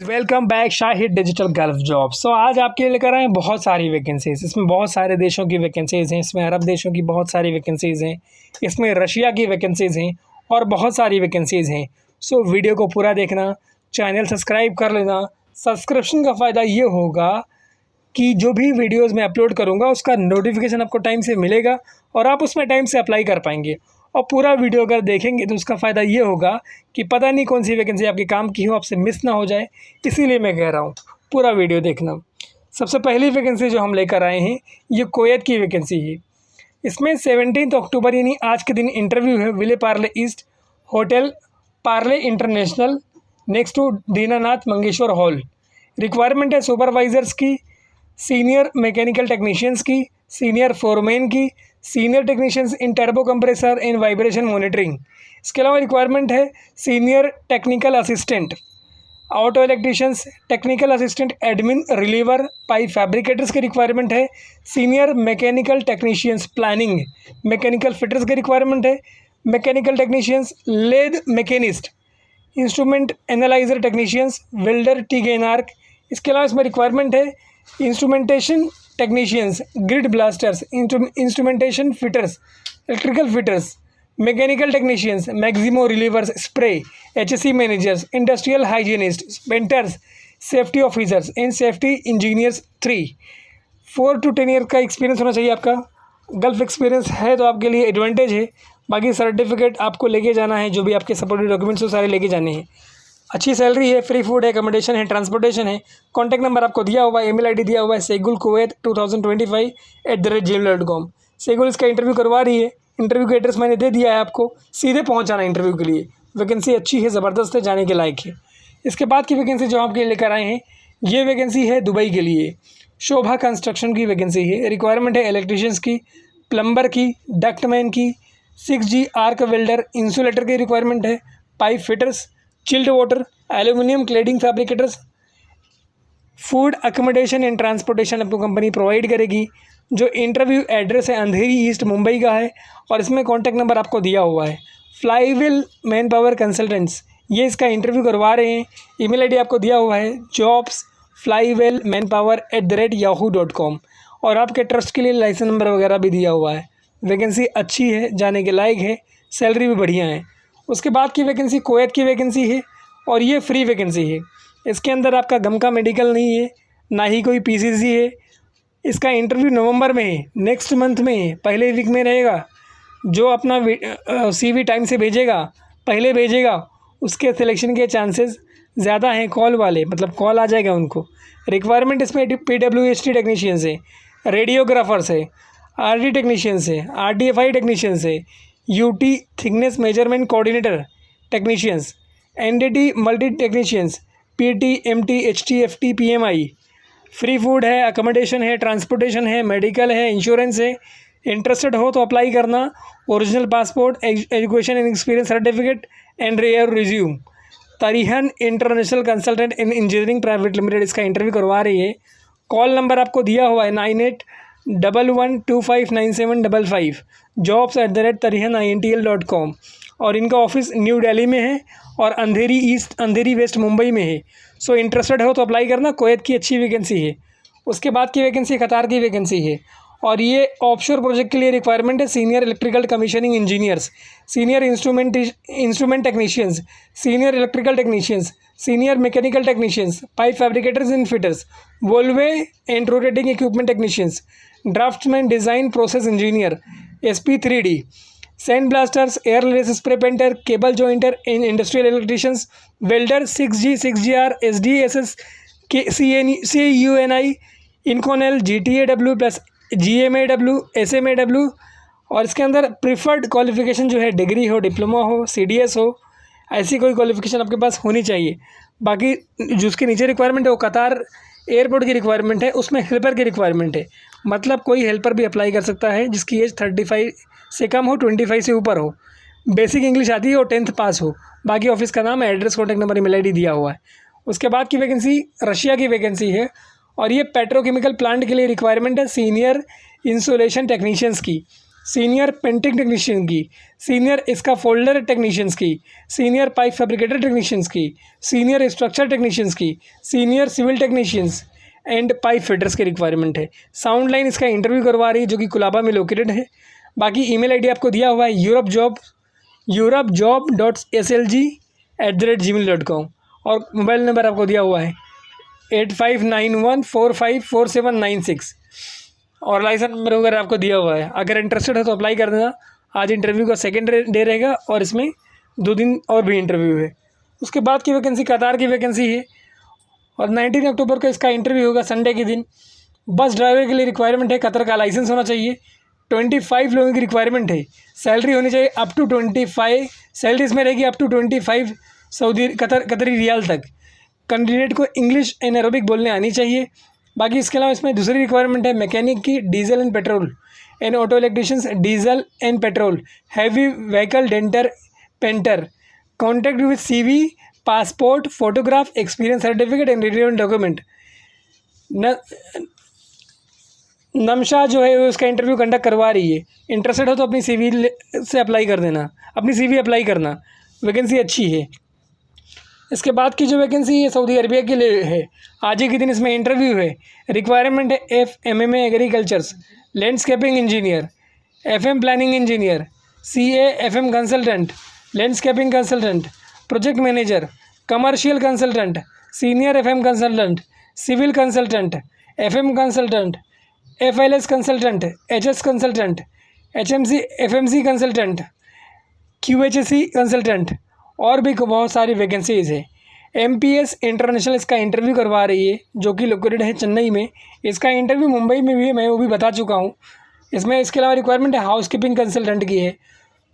Welcome back Shahid digital gulf job. आज आपके लिए लेकर आए हैं बहुत सारी वैकेंसीज। इसमें बहुत सारे देशों की वैकेंसीज हैं, इसमें अरब देशों की बहुत सारी वैकेंसीज हैं, इसमें रशिया की वैकेंसीज हैं और बहुत सारी वैकेंसीज हैं। वीडियो को पूरा देखना, चैनल सब्सक्राइब कर लेना। सब्सक्रिप्शन का फ़ायदा ये होगा कि जो भी वीडियोज़ मैं अपलोड करूँगा उसका नोटिफिकेशन आपको टाइम से मिलेगा और आप उसमें टाइम से अप्लाई कर पाएंगे। और पूरा वीडियो अगर देखेंगे तो उसका फ़ायदा ये होगा कि पता नहीं कौन सी वैकेंसी आपके काम की हो, आपसे मिस ना हो जाए, इसीलिए मैं कह रहा हूँ पूरा वीडियो देखना। सबसे पहली वैकेंसी जो हम लेकर आए हैं ये कुवैत की वैकेंसी है। इसमें 17 अक्टूबर यानी आज के दिन इंटरव्यू है Vile Parle East Hotel Parle International next to Dinanath Mangeshwar Hall. Requirement है सुपरवाइज़र्स की, सीनियर मैकेनिकल टेक्नीशियंस की, सीनियर फोरमैन की, senior technicians in turbo compressor in vibration monitoring. इसके अलावा रिक्वायरमेंट है senior technical assistant, auto electricians, technical assistant, admin, reliever, pipe fabricators की requirement है, senior mechanical technicians planning, mechanical fitters की requirement है, mechanical technicians, lathe machinist, instrument analyser technicians, welder, TIG an arc. इसके अलावा इसमें requirement है instrumentation technicians, grid blasters, instrumentation fitters, electrical fitters, mechanical technicians, Maximo relievers, spray, HSC managers, industrial hygienist, painters, safety officers and safety engineers 3। 4 to 10 year का experience होना चाहिए आपका। Gulf experience है तो आपके लिए एडवांटेज है। बाकी सर्टिफिकेट आपको लेके जाना है, जो भी आपके सपोर्टिव डॉक्यूमेंट्स वो सारे लेके जाने हैं। अच्छी सैलरी है, फ्री फूड है, अकोमोडेशन है, ट्रांसपोर्टेशन है। कॉन्टैक्ट नंबर आपको दिया हुआ है, ईमेल आईडी दिया हुआ है segulkuwait2025@gmail.com। सेगुल इसका इंटरव्यू करवा रही है। इंटरव्यू का एड्रेस मैंने दे दिया है, आपको सीधे पहुंच जाना है इंटरव्यू के लिए। वैकेंसी अच्छी है, ज़बरदस्त है, जाने के लायक है। इसके बाद की वैकेंसी जो आपके लेकर आए हैं ये वैकेंसी है दुबई के लिए। शोभा कंस्ट्रक्शन की वैकेंसी है। रिक्वायरमेंट है इलेक्ट्रीशियंस की, प्लम्बर की, डक्टमैन की, 6G आर्क वेल्डर, इंसुलेटर की रिक्वायरमेंट है, pipe fitters, chilled water, aluminium cladding fabricators. Food, accommodation and transportation आपको कंपनी प्रोवाइड करेगी। जो इंटरव्यू एड्रेस है अंधेरी ईस्ट मुंबई का है और इसमें कॉन्टैक्ट नंबर आपको दिया हुआ है। फ्लाईविल मैन पावर कंसल्टेंट्स ये इसका इंटरव्यू करवा रहे हैं। ईमेल आईडी आपको दिया हुआ है jobs@flywellmanpower@yahoo.com और आपके ट्रस्ट के लिए लाइसेंस नंबर वगैरह भी दिया हुआ है। वैकेंसी अच्छी है, जाने के लायक है, सैलरी भी बढ़िया है। उसके बाद की वैकेंसी कुवैत की वैकेंसी है और ये फ्री वैकेंसी है। इसके अंदर आपका गम का मेडिकल नहीं है, ना ही कोई पीसीसी है। इसका इंटरव्यू नवंबर में है, नेक्स्ट मंथ में है, पहले वीक में रहेगा। जो अपना CV टाइम से भेजेगा, पहले भेजेगा, उसके सिलेक्शन के चांसेस ज़्यादा हैं। कॉल वाले मतलब कॉल आ जाएगा उनको। रिक्वायरमेंट इसमें PWST टेक्नीशियंस है, रेडियोग्राफर्स है, RD टेक्नीशियंस है, RDFI टेक्नीशियंस है, UT thickness measurement coordinator technicians, NDT multi technicians, PT MT HT FT PMI। Free food है, अकोमोडेशन है, ट्रांसपोर्टेशन है, मेडिकल है, इंश्योरेंस है। इंटरेस्टेड हो तो अप्लाई करना। Original passport, education and experience certificate and rare resume. तरीहन International Consultant in Engineering Private Limited इसका इंटरव्यू करवा रही है। कॉल नंबर आपको दिया हुआ है 9811259755 jobs@tarihanintl.com और इनका ऑफिस न्यू दिल्ली में है और अंधेरी ईस्ट अंधेरी वेस्ट मुंबई में है। इंटरेस्टेड हो तो अप्लाई करना। कुवैत की अच्छी वैकेंसी है। उसके बाद की वैकेंसी कतार की वैकेंसी है और ये ऑफशोर प्रोजेक्ट के लिए रिक्वायरमेंट है। Senior electrical commissioning engineers, senior instrument technicians, senior electrical technicians, senior mechanical technicians, pipe fabricators and fitters, valve and rotating equipment technicians, draftsman design process engineer, SP3D, sand blasters, airless spray painter, cable jointer in industrial electricians, welder, 6G 6GR SDSS CUNI, Inconel, GTAW plus GMAW SMAW। और इसके अंदर preferred qualification जो है degree हो, diploma हो, CDS हो, ऐसी कोई क्वालिफिकेशन आपके पास होनी चाहिए। बाकी जिसके नीचे रिक्वायरमेंट है वो कतार एयरपोर्ट की रिक्वायरमेंट है, उसमें हेल्पर की रिक्वायरमेंट है। मतलब कोई हेल्पर भी अप्लाई कर सकता है जिसकी एज 35 से कम हो, 25 से ऊपर हो, बेसिक इंग्लिश आती है और 10th पास हो। बाकी ऑफिस का नाम, address, contact number, email ID दिया हुआ है। उसके बाद की वैकेंसी रशिया की वैकेंसी है और ये पेट्रोकेमिकल प्लांट के लिए रिक्वायरमेंट है। सीनियर इंसुलेशन टेक्नीशियंस की, सीनियर पेंटिंग टेक्नीशियन की, सीनियर इसका फोल्डर टेक्नीशियंस की, सीनियर पाइप फैब्रिकेटर टेक्नीशियंस की, सीनियर स्ट्रक्चर टेक्नीशियंस की, senior civil technicians and pipe fitters की रिक्वायरमेंट है। साउंड लाइन इसका इंटरव्यू करवा रही है जो कि कुलाबा में लोकेटेड है। बाकी ईमेल आईडी आपको दिया हुआ है europejob.slg@gmail.com और मोबाइल नंबर आपको दिया हुआ है 8591454796 और लाइसेंस नंबर वगैरह आपको दिया हुआ है। अगर इंटरेस्टेड है तो अप्लाई कर देना। आज इंटरव्यू का सेकेंड डे रहेगा और इसमें 2 दिन और भी इंटरव्यू है। उसके बाद की वैकेंसी कतार की वैकेंसी है और 19 अक्टूबर को इसका इंटरव्यू होगा संडे के दिन। बस ड्राइवर के लिए रिक्वायरमेंट है, कतर का लाइसेंस होना चाहिए। 25 लोगों की रिक्वायरमेंट है। सैलरी होनी चाहिए अप टू 25, सैलरी इसमें रहेगी अप टू 25 कतरी रियाल तक। कैंडिडेट को इंग्लिश एंड अरबिक बोलने आनी चाहिए। बाकी इसके अलावा इसमें दूसरी रिक्वायरमेंट है मैकेनिक की, diesel and petrol and auto electricians, diesel and petrol, heavy vehicle denter painter, contact with CV, passport, photograph, experience certificate and relevant document. नमशा जो है वो उसका इंटरव्यू कंडक्ट करवा रही है। इंटरेस्टेड हो तो अपनी CV से अप्लाई कर देना, अपनी CV अप्लाई करना, वैकेंसी अच्छी है। इसके बाद की जो वैकेंसी है सऊदी अरबिया के लिए है। आज ही के दिन इसमें इंटरव्यू है। रिक्वायरमेंट है FMMA agricultures, landscaping engineer, FM planning engineer, CA FM consultant, landscaping consultant, project manager, commercial consultant, senior FM consultant, civil consultant, FM consultant, FLS consultant, HS consultant, HMC FMC consultant, QHSE consultant और भी बहुत सारी vacancies है। MPS international इसका interview करवा रही है जो कि लोकेटेड है चेन्नई में। इसका इंटरव्यू मुंबई में भी है, मैं वो भी बता चुका हूँ। इसमें इसके अलावा रिक्वायरमेंट है हाउसकीपिंग कंसल्टेंट की है,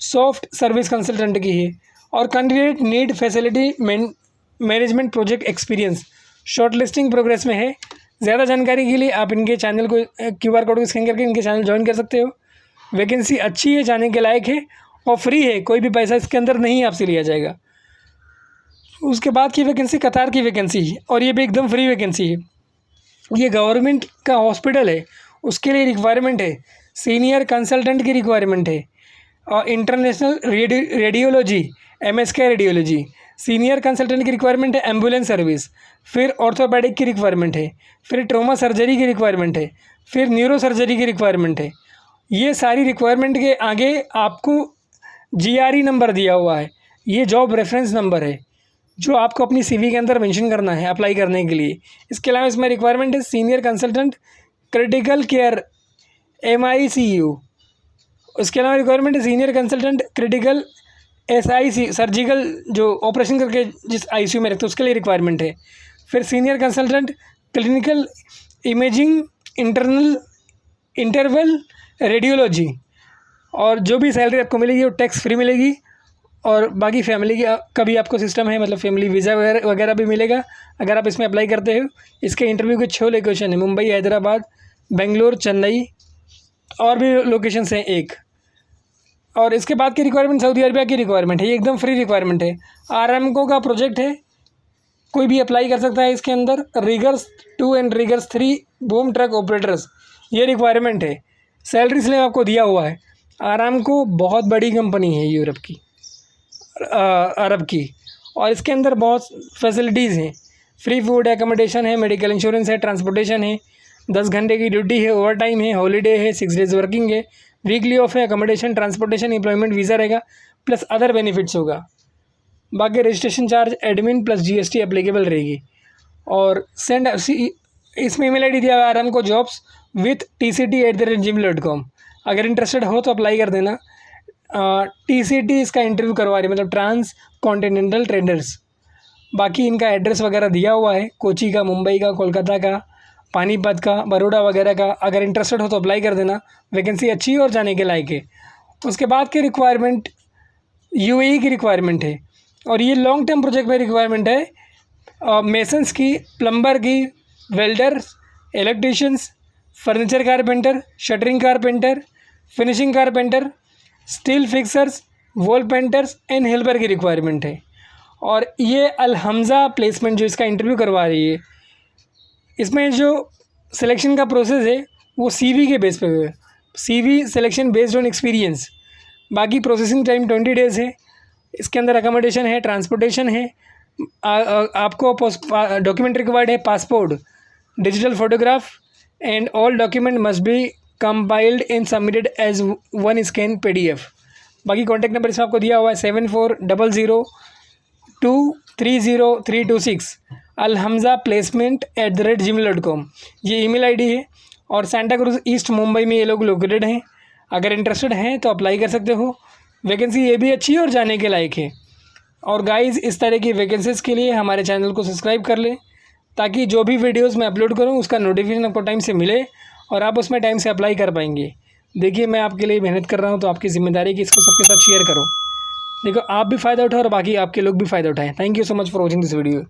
सॉफ्ट सर्विस कंसल्टेंट की है और candidate need facility management project experience. Short listing progress में है। ज़्यादा जानकारी के लिए आप इनके चैनल को QR कोड को स्कैन करके इनके चैनल ज्वाइन कर सकते हो। वैकेंसी अच्छी है, जाने के लायक है और फ्री है, कोई भी पैसा इसके अंदर नहीं आपसे लिया जाएगा। उसके बाद की वैकेंसी कतार की वैकेंसी है और ये भी एकदम फ्री वैकेंसी है। ये गवर्नमेंट का हॉस्पिटल है, उसके लिए रिक्वायरमेंट है। सीनियर कंसल्टेंट की रिक्वायरमेंट है और international radiology MSK radiology. Senior consultant की रिक्वायरमेंट है एम्बुलेंस सर्विस, फिर ऑर्थोपेडिक की रिक्वायरमेंट है, फिर ट्रॉमा सर्जरी की रिक्वायरमेंट है, फिर न्यूरो सर्जरी की रिक्वायरमेंट है। ये सारी रिक्वायरमेंट के आगे आपको GRE नंबर दिया हुआ है, ये जॉब रेफरेंस नंबर है जो आपको अपनी CV के अंदर मेंशन करना है अप्लाई करने के लिए। इसके अलावा इसमें रिक्वायरमेंट है senior consultant critical care MICU। उसके अलावा रिक्वायरमेंट है senior consultant critical SIC surgical जो ऑपरेशन करके जिस ICU में रखते हैं उसके लिए रिक्वायरमेंट है। फिर senior consultant clinical imaging interval radiology और जो भी सैलरी आपको मिलेगी वो टैक्स फ्री मिलेगी और बाकी फैमिली का भी आपको सिस्टम है, मतलब फैमिली वीज़ा वगैरह भी मिलेगा अगर आप इसमें अप्लाई करते हो। इसके इंटरव्यू के 6 लोकेशन है, मुंबई, हैदराबाद, बेंगलोर, चेन्नई और भी लोकेशंस हैं एक। और इसके बाद की रिक्वायरमेंट सऊदी अरबिया की रिक्वायरमेंट है, ये एकदम फ्री रिक्वायरमेंट है। आरामको का प्रोजेक्ट है, कोई भी अप्लाई कर सकता है इसके अंदर। Riggers 2 and riggers 3 boom truck operators, ये रिक्वायरमेंट है। सैलरी स्लिप आपको दिया हुआ है। आरामको बहुत बड़ी कंपनी है यूरोप की, अरब की, और इसके अंदर बहुत फैसिलिटीज़ हैं। फ्री फूड एकोमोडेशन है, मेडिकल इंश्योरेंस है, ट्रांसपोर्टेशन है, 10 घंटे की ड्यूटी है, ओवर टाइम है, हॉलीडे है, 6 डेज़ वर्किंग है, वीकली ऑफ है, अकोमोडेशन, ट्रांसपोर्टेशन, एम्प्लॉयमेंट वीज़ा रहेगा प्लस अदर बेनिफिट्स होगा। बाकी registration charge, admin plus GST applicable रहेगी। और सेंड इसमें ईमेल ID दिया हुआ है आरामको jobs@tct@gmail.com। अगर इंटरेस्टेड हो तो अप्लाई कर देना। TCT इसका इंटरव्यू करवा रही है, मतलब ट्रांस कॉन्टिनेंटल ट्रेडर्स। बाकी इनका एड्रेस वगैरह दिया हुआ है, कोची का, मुंबई का, कोलकाता का, पानीपत का, बड़ौदा वगैरह का। अगर इंटरेस्टेड हो तो अप्लाई कर देना, वैकेंसी अच्छी है और जाने के लायक है। उसके बाद की रिक्वायरमेंट UAE की रिक्वायरमेंट है और ये लॉन्ग टर्म प्रोजेक्ट में रिक्वायरमेंट है। मेसन्स की, प्लम्बर की, welders, electricians, furniture carpenter, shuttering carpenter, finishing carpenter, steel fixers, wall painters and helper की रिक्वायरमेंट है। और ये अलहमज़ा प्लेसमेंट जो इसका इंटरव्यू करवा रही है, इसमें जो सिलेक्शन का प्रोसेस है वो CV के बेस पे है। CV selection based on experience. बाकी प्रोसेसिंग टाइम 20 डेज़ है। इसके अंदर अकोमोडेशन है, ट्रांसपोर्टेशन है। आपको डॉक्यूमेंट रिक्वायर्ड है, passport, digital photograph and all document must be compiled in submitted as 1 scan PDF। बाकी कॉन्टैक्ट नंबर इसमें आपको दिया हुआ है 7400230326 alhamza placement@gmail.com। ये email ID है और सेंटा क्रूज ईस्ट मुंबई में ये लोग लोकेटेड हैं। अगर इंटरेस्टेड हैं तो अप्लाई कर सकते हो। वैकेंसी ये भी अच्छी है और जाने के लायक है। और गाइज़, इस तरह की वैकेंसीज़ के लिए हमारे चैनल को सब्सक्राइब कर लें ताकि जो भी वीडियोस मैं अपलोड करूं उसका नोटिफिकेशन आपको टाइम से मिले और आप उसमें टाइम से अप्लाई कर पाएंगे। देखिए, मैं आपके लिए मेहनत कर रहा हूं तो आपकी ज़िम्मेदारी है कि इसको सबके साथ शेयर करो। देखो, आप भी फ़ायदा उठाओ और बाकी आपके लोग भी फ़ायदा उठाएं। Thank you so much for watching this video.